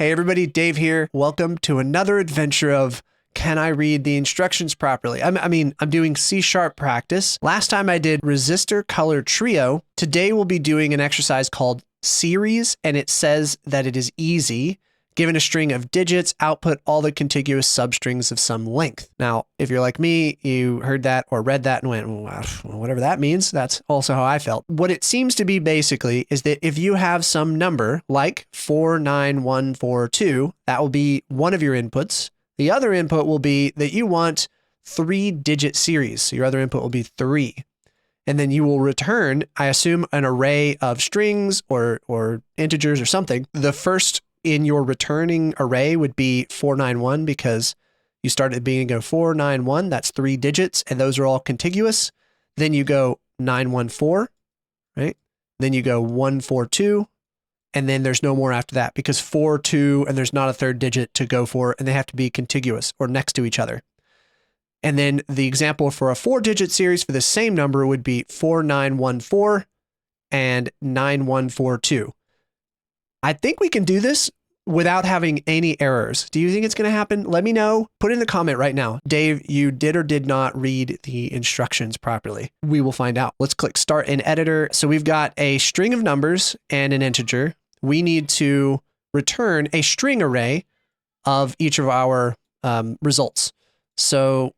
Hey everybody, Dave here. Welcome to another adventure of can I read the instructions properly? I'm doing C# practice. Last time I did resistor color trio. Today we'll be doing an exercise called series, and it says that it is easy. Given a string of digits, output all the contiguous substrings of some length. Now, if you're like me, you heard that or read that and went, well, whatever that means, that's also how I felt. What it seems to be basically is that if you have some number like 49142, that will be one of your inputs. The other input will be that you want 3-digit series. So your other input will be 3. And then you will return, I assume, an array of strings or integers or something. The first in your returning array would be 491 because you start at the beginning of 491, that's 3 digits, and those are all contiguous. Then you go 914, right? Then you go 142, and then there's no more after that because 42, and there's not a third digit to go for, and they have to be contiguous or next to each other. And then the example for a 4-digit series for the same number would be 4914 and 9142. I think we can do this without having any errors. Do you think it's going to happen? Let me know. Put in the comment right now. Dave, you did or did not read the instructions properly. We will find out. Let's click Start in Editor. So we've got a string of numbers and an integer. We need to return a string array of each of our results. So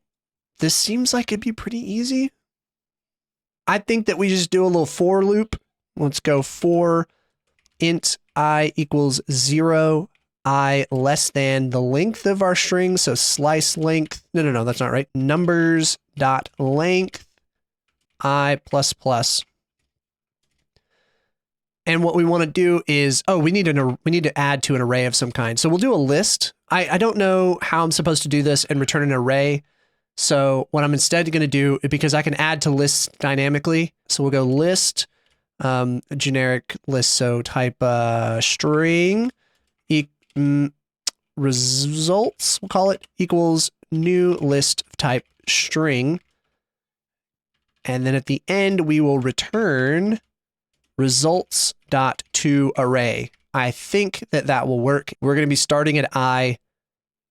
this seems like it'd be pretty easy. I think that we just do a little for loop. Let's go for int I equals 0, I less than the length of our string. So slice length, no, that's not right. Numbers dot length I plus plus. And what we want to do is, we need to add to an array of some kind. So we'll do a list. I don't know how I'm supposed to do this and return an array. So what I'm instead going to do, because I can add to lists dynamically. So we'll go list, generic list. So type string results, we'll call it, equals new list type string. And then at the end, we will return results.toArray. I think that will work. We're going to be starting at I,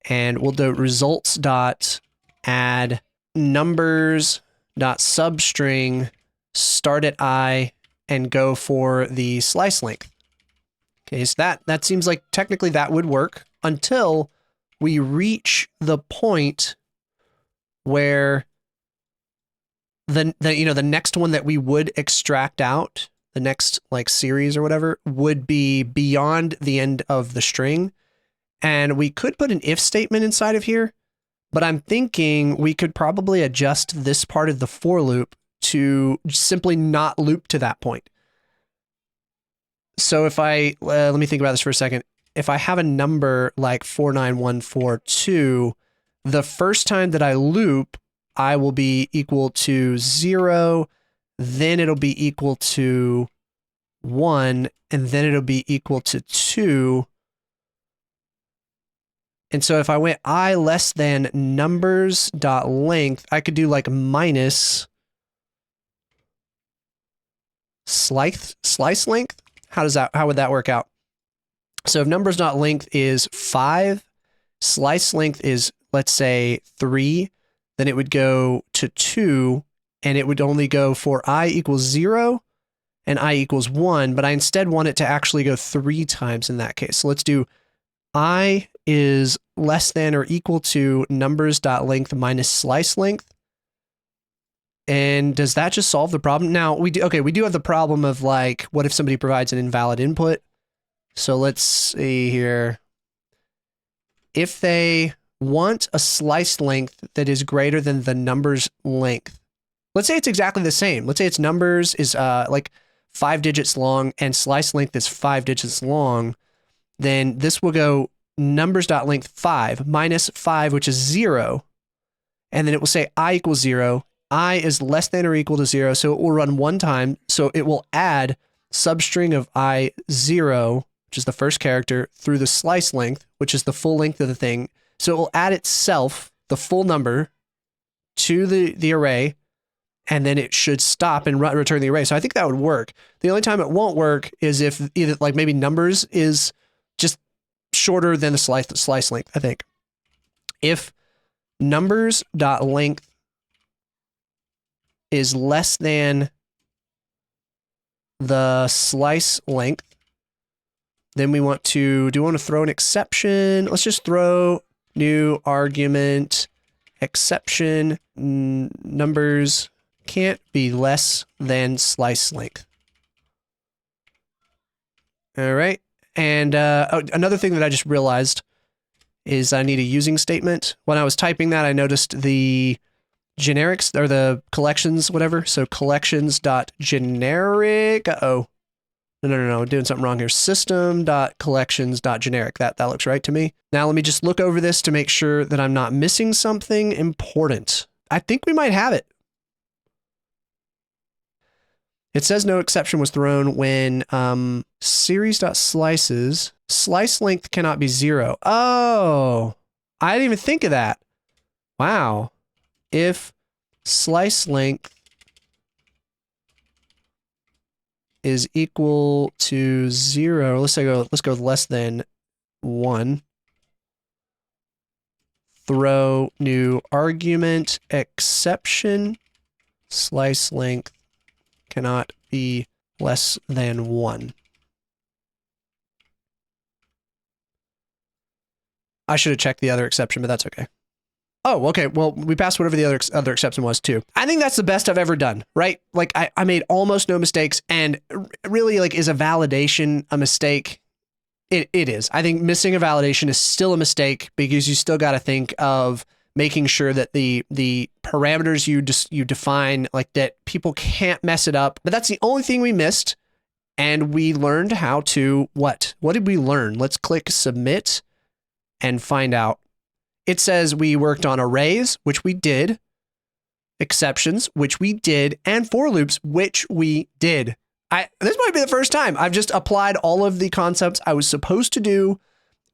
and we'll do results.add numbers.substring start at I and go for the slice length. Okay, so that seems like technically that would work until we reach the point where the next one that we would extract out, the next like series or whatever, would be beyond the end of the string. And we could put an if statement inside of here, but I'm thinking we could probably adjust this part of the for loop to simply not loop to that point. So if I, let me think about this for a second. If I have a number like 49142, the first time that I loop, I will be equal to 0, then it'll be equal to 1, and then it'll be equal to 2. And so if I went I less than numbers.length, I could do like minus slice length. How would that work out? So if numbers.length is 5, slice length is, let's say 3, then it would go to 2, and it would only go for I equals 0 and I equals 1, but I instead want it to actually go 3 times in that case. So let's do I is less than or equal to numbers.length minus slice length. And does that just solve the problem? Now, we do have the problem of like, what if somebody provides an invalid input? So let's see here. If they want a slice length that is greater than the numbers length, let's say it's exactly the same. Let's say its numbers is like 5 digits long and slice length is 5 digits long. Then this will go numbers.length 5 minus 5, which is 0. And then it will say I equals 0. I is less than or equal to 0, so it will run one time. So it will add substring of I 0, which is the first character, through the slice length, which is the full length of the thing. So it will add itself, the full number, to the array, and then it should stop and return the array. So I think that would work. The only time it won't work is if either like maybe numbers is just shorter than the slice length, I think. If numbers.length is less than the slice length, then we want to, do we want to throw an exception? Let's just throw new argument, exception, numbers can't be less than slice length. All right. And another thing that I just realized is I need a using statement. When I was typing that, I noticed the generics or the collections, whatever. So collections.generic. Uh-oh. No. Doing something wrong here. System.collections.generic. That looks right to me. Now let me just look over this to make sure that I'm not missing something important. I think we might have it. It says no exception was thrown when series.slices, slice length cannot be 0. Oh, I didn't even think of that. Wow. If slice length is equal to 0, let's go with less than 1. Throw new argument, exception, slice length cannot be less than 1. I should have checked the other exception, but that's okay. Oh, okay. Well, we passed whatever the other exception was too. I think that's the best I've ever done, right? Like I made almost no mistakes, and really, like, is a validation a mistake? It is. I think missing a validation is still a mistake because you still got to think of making sure that the parameters you define, like, that people can't mess it up. But that's the only thing we missed, and we learned how to what? What did we learn? Let's click submit and find out. It says we worked on arrays, which we did, exceptions, which we did, and for loops, which we did. This might be the first time I've just applied all of the concepts I was supposed to do,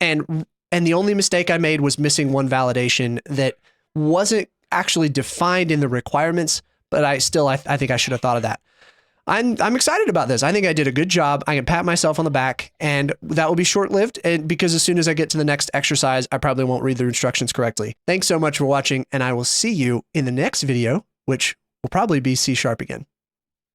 and the only mistake I made was missing one validation that wasn't actually defined in the requirements, but I think I should have thought of that. I'm excited about this. I think I did a good job. I can pat myself on the back, and that will be short-lived, and because as soon as I get to the next exercise, I probably won't read the instructions correctly. Thanks so much for watching, and I will see you in the next video, which will probably be C# again.